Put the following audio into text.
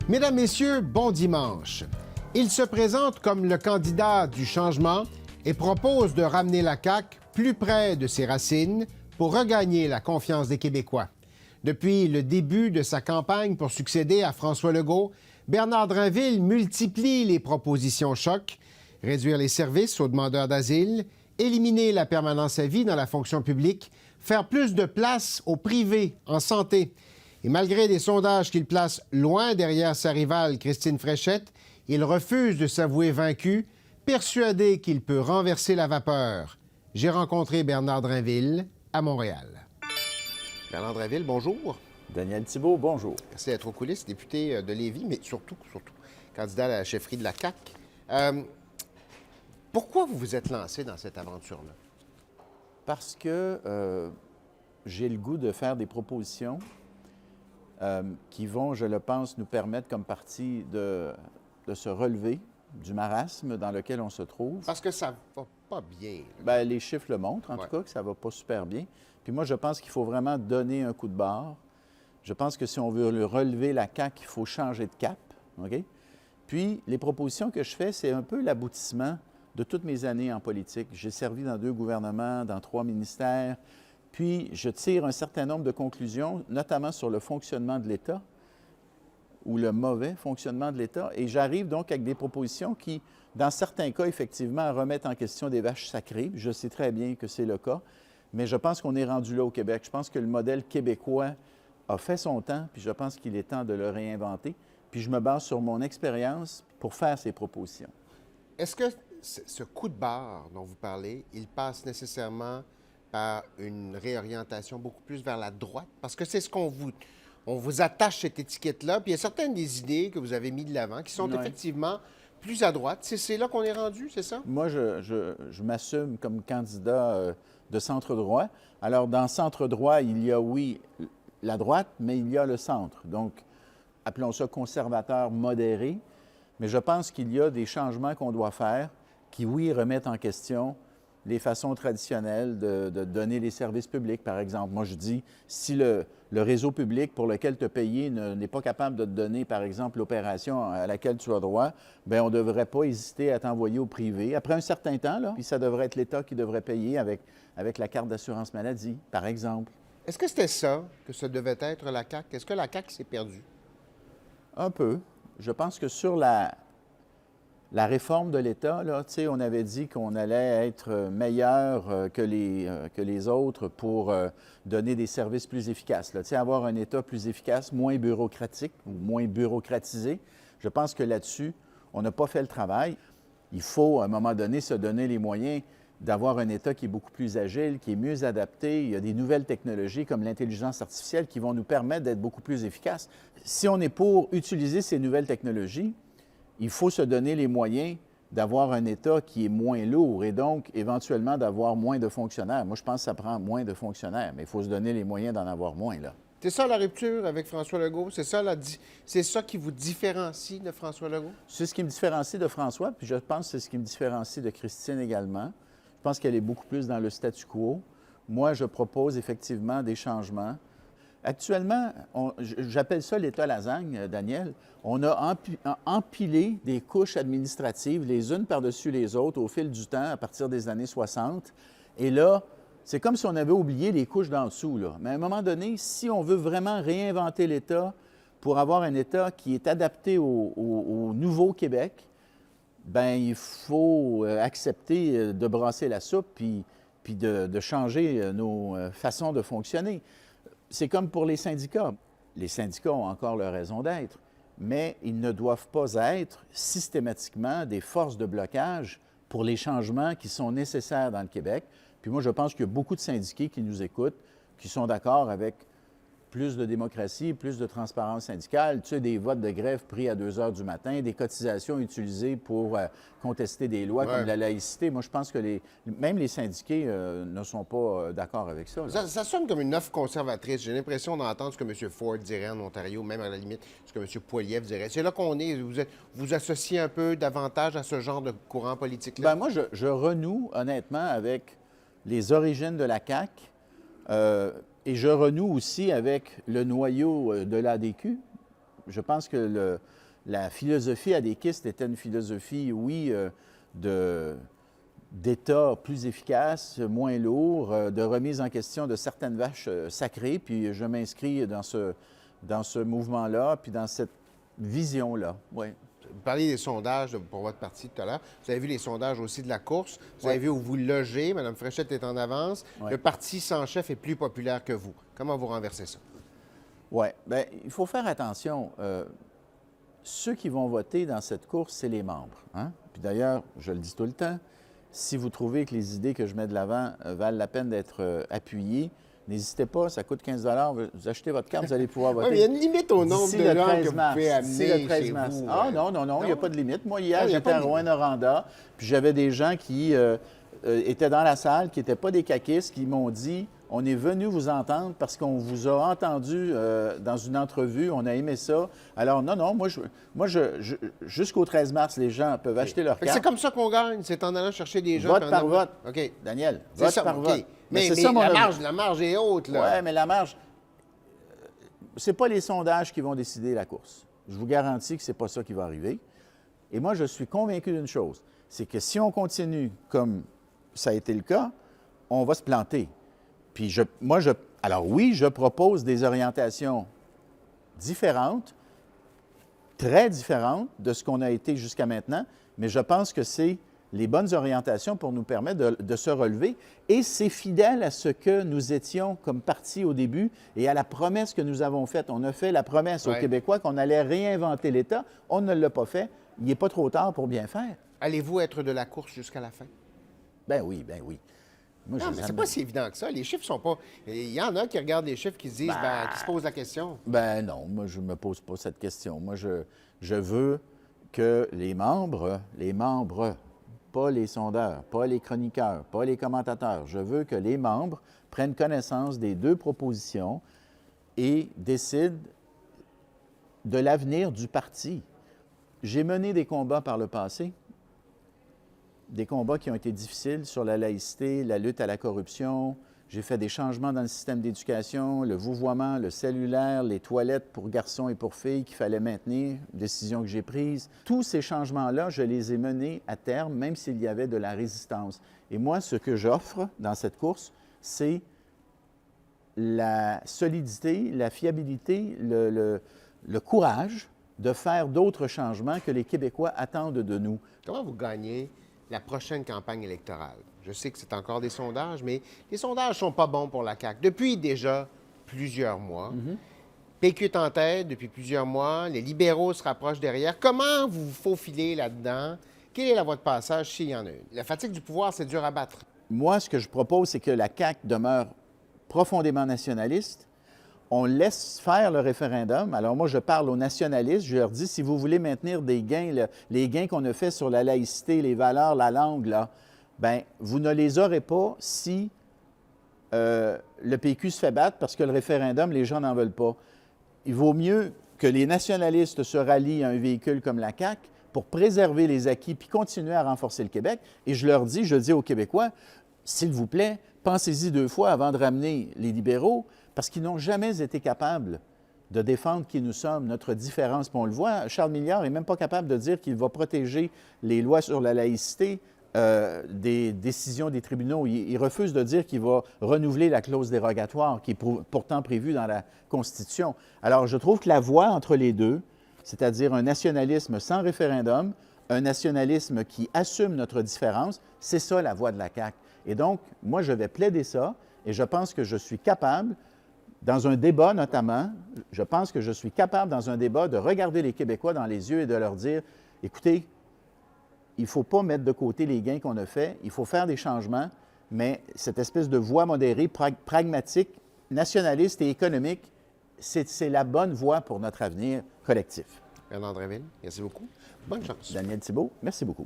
Mesdames, Messieurs, bon dimanche. Il se présente comme le candidat du changement et propose de ramener la CAQ plus près de ses racines pour regagner la confiance des Québécois. Depuis le début de sa campagne pour succéder à François Legault, Bernard Drinville multiplie les propositions choc, réduire les services aux demandeurs d'asile, éliminer la permanence à vie dans la fonction publique, faire plus de place au privé en santé. Et malgré des sondages qu'il place loin derrière sa rivale Christine Fréchette, il refuse de s'avouer vaincu, persuadé qu'il peut renverser la vapeur. J'ai rencontré Bernard Drinville à Montréal. Bernard Drinville, bonjour. Daniel Thibault, bonjour. Merci d'être aux coulisses, député de Lévis, mais surtout, candidat à la chefferie de la CAQ. Pourquoi vous vous êtes lancé dans cette aventure-là? Parce que j'ai le goût de faire des propositions qui vont, je le pense, nous permettre comme parti de se relever du marasme dans lequel on se trouve. Parce que ça va pas bien. Bien, les chiffres le montrent, en tout cas, que ça va pas super bien. Puis moi, je pense qu'il faut vraiment donner un coup de barre. Je pense que si on veut relever la CAQ, il faut changer de cap, OK? Puis, les propositions que je fais, c'est un peu l'aboutissement de toutes mes années en politique. J'ai servi dans 2 gouvernements, dans 3 ministères. Puis, je tire un certain nombre de conclusions, notamment sur le fonctionnement de l'État ou le mauvais fonctionnement de l'État. Et j'arrive donc avec des propositions qui, dans certains cas, effectivement, remettent en question des vaches sacrées. Je sais très bien que c'est le cas, mais je pense qu'on est rendu là au Québec. Je pense que le modèle québécois a fait son temps, puis je pense qu'il est temps de le réinventer. Puis je me base sur mon expérience pour faire ces propositions. Est-ce que ce coup de barre dont vous parlez, il passe nécessairement par une réorientation beaucoup plus vers la droite? Parce que c'est ce qu'on vous attache cette étiquette-là, puis il y a certaines des idées que vous avez mises de l'avant qui sont effectivement plus à droite. C'est là qu'on est rendu, c'est ça? Moi, je m'assume comme candidat de centre-droit. Alors, dans centre-droit, il y a, oui, la droite, mais il y a le centre. Donc, appelons ça conservateur modéré. Mais je pense qu'il y a des changements qu'on doit faire qui, oui, remettent en question les façons traditionnelles de donner les services publics, par exemple. Moi, je dis, si le réseau public pour lequel tu as payé n'est pas capable de te donner, par exemple, l'opération à laquelle tu as droit, bien, on ne devrait pas hésiter à t'envoyer au privé. Après un certain temps, là, puis ça devrait être l'État qui devrait payer avec la carte d'assurance maladie, par exemple. Est-ce que c'était ça que ça devait être la CAQ? Est-ce que la CAQ s'est perdue? Un peu. Je pense que sur la réforme de l'État, là, tu sais, on avait dit qu'on allait être meilleur que les autres pour donner des services plus efficaces. Là. Tu sais, avoir un État plus efficace, moins bureaucratique ou moins bureaucratisé. Je pense que là-dessus, on n'a pas fait le travail. Il faut, à un moment donné, se donner les moyens d'avoir un État qui est beaucoup plus agile, qui est mieux adapté. Il y a des nouvelles technologies comme l'intelligence artificielle qui vont nous permettre d'être beaucoup plus efficaces. Si on est pour utiliser ces nouvelles technologies, il faut se donner les moyens d'avoir un État qui est moins lourd et donc, éventuellement, d'avoir moins de fonctionnaires. Moi, je pense que ça prend moins de fonctionnaires, mais il faut se donner les moyens d'en avoir moins, là. C'est ça la rupture avec François Legault? C'est ça qui vous différencie de François Legault? C'est ce qui me différencie de François, puis je pense que c'est ce qui me différencie de Christine également. Je pense qu'elle est beaucoup plus dans le statu quo. Moi, je propose effectivement des changements. Actuellement, j'appelle ça l'État lasagne, Daniel. On a empilé des couches administratives les unes par-dessus les autres au fil du temps à partir des années 60. Et là, c'est comme si on avait oublié les couches d'en dessous, là. Mais à un moment donné, si on veut vraiment réinventer l'État pour avoir un État qui est adapté au nouveau Québec, bien, il faut accepter de brasser la soupe puis de changer nos façons de fonctionner. C'est comme pour les syndicats. Les syndicats ont encore leur raison d'être, mais ils ne doivent pas être systématiquement des forces de blocage pour les changements qui sont nécessaires dans le Québec. Puis moi, je pense qu'il y a beaucoup de syndiqués qui nous écoutent, qui sont d'accord avec plus de démocratie, plus de transparence syndicale, tu sais, des votes de grève pris à 2 heures du matin, des cotisations utilisées pour contester des lois comme la laïcité. Moi, je pense que même les syndiqués ne sont pas d'accord avec ça, Ça sonne comme une offre conservatrice. J'ai l'impression d'entendre ce que M. Ford dirait en Ontario, même à la limite ce que M. Poilievre dirait. C'est là qu'on est. Vous associez un peu davantage à ce genre de courant politique-là? Bien, moi, je renoue honnêtement avec les origines de la CAQ. Et je renoue aussi avec le noyau de l'ADQ, je pense que la philosophie à des kystes était une philosophie, oui, d'État plus efficace, moins lourd, de remise en question de certaines vaches sacrées. Puis je m'inscris dans ce mouvement-là, puis dans cette vision-là. Oui. Vous parliez des sondages pour votre parti tout à l'heure. Vous avez vu les sondages aussi de la course. Vous avez vu où vous logez. Mme Fréchette est en avance. Ouais. Le parti sans chef est plus populaire que vous. Comment vous renversez ça? Oui. Bien, il faut faire attention. Ceux qui vont voter dans cette course, c'est les membres. Hein? Puis d'ailleurs, je le dis tout le temps, si vous trouvez que les idées que je mets de l'avant valent la peine d'être appuyées, n'hésitez pas, ça coûte 15 vous achetez votre carte, vous allez pouvoir voter. Oui, mais il y a une limite au nombre de gens que vous pouvez amener le 13 chez mars. vous. Ah non, il n'y a pas de limite. Moi, hier, il y a j'étais pas à de Rouyn-Noranda, puis j'avais des gens qui étaient dans la salle, qui n'étaient pas des caquistes, qui m'ont dit « On est venu vous entendre parce qu'on vous a entendu dans une entrevue, on a aimé ça. » Alors non, moi, jusqu'au 13 mars, les gens peuvent acheter leur carte. C'est comme ça qu'on gagne, c'est en allant chercher des gens. Vote par vote. OK. Daniel, C'est vote ça, par OK. vote. Mais c'est ça, la marge est haute, là. Oui, mais la marge, c'est pas les sondages qui vont décider la course. Je vous garantis que c'est pas ça qui va arriver. Et moi, je suis convaincu d'une chose, c'est que si on continue comme ça a été le cas, on va se planter. Puis alors oui, je propose des orientations différentes, très différentes de ce qu'on a été jusqu'à maintenant, mais je pense que c'est les bonnes orientations pour nous permettre de se relever. Et c'est fidèle à ce que nous étions comme parti au début et à la promesse que nous avons faite. On a fait la promesse aux Québécois qu'on allait réinventer l'État. On ne l'a pas fait. Il n'est pas trop tard pour bien faire. Allez-vous être de la course jusqu'à la fin? Ben oui. Moi, Non, mais c'est pas si évident que ça. Les chiffres sont pas... Il y en a qui regardent les chiffres qui se disent, qui se posent la question. Ben non, moi, je ne me pose pas cette question. Moi, je veux que les membres, pas les sondeurs, pas les chroniqueurs, pas les commentateurs, je veux que les membres prennent connaissance des deux propositions et décident de l'avenir du parti. J'ai mené des combats par le passé, des combats qui ont été difficiles sur la laïcité, la lutte à la corruption. J'ai fait des changements dans le système d'éducation, le vouvoiement, le cellulaire, les toilettes pour garçons et pour filles qu'il fallait maintenir, décision que j'ai prise. Tous ces changements-là, je les ai menés à terme, même s'il y avait de la résistance. Et moi, ce que j'offre dans cette course, c'est la solidité, la fiabilité, le courage de faire d'autres changements que les Québécois attendent de nous. Comment vous gagnez la prochaine campagne électorale? Je sais que c'est encore des sondages, mais les sondages ne sont pas bons pour la CAQ. Depuis déjà plusieurs mois, PQ est en tête depuis plusieurs mois, les libéraux se rapprochent derrière. Comment vous vous faufilez là-dedans? Quelle est la voie de passage s'il y en a une? La fatigue du pouvoir, c'est dur à battre. Moi, ce que je propose, c'est que la CAQ demeure profondément nationaliste. On laisse faire le référendum. Alors moi, je parle aux nationalistes. Je leur dis, si vous voulez maintenir des gains, les gains qu'on a faits sur la laïcité, les valeurs, la langue, là, bien, vous ne les aurez pas si le PQ se fait battre parce que le référendum, les gens n'en veulent pas. Il vaut mieux que les nationalistes se rallient à un véhicule comme la CAQ pour préserver les acquis puis continuer à renforcer le Québec. Et je dis aux Québécois, s'il vous plaît, pensez-y 2 fois avant de ramener les libéraux, parce qu'ils n'ont jamais été capables de défendre qui nous sommes, notre différence. Puis on le voit, Charles Milliard n'est même pas capable de dire qu'il va protéger les lois sur la laïcité des décisions des tribunaux. Il refuse de dire qu'il va renouveler la clause dérogatoire qui est pourtant prévue dans la Constitution. Alors, je trouve que la voie entre les deux, c'est-à-dire un nationalisme sans référendum, un nationalisme qui assume notre différence, c'est ça la voie de la CAQ. Et donc, moi, je vais plaider ça et je pense que je suis capable, dans un débat notamment, je pense que je suis capable, dans un débat, de regarder les Québécois dans les yeux et de leur dire, écoutez, il ne faut pas mettre de côté les gains qu'on a faits, il faut faire des changements, mais cette espèce de voie modérée, pragmatique, nationaliste et économique, c'est la bonne voie pour notre avenir collectif. Bernard Drinville, merci beaucoup. Bonne chance. Daniel Thibeault, merci beaucoup.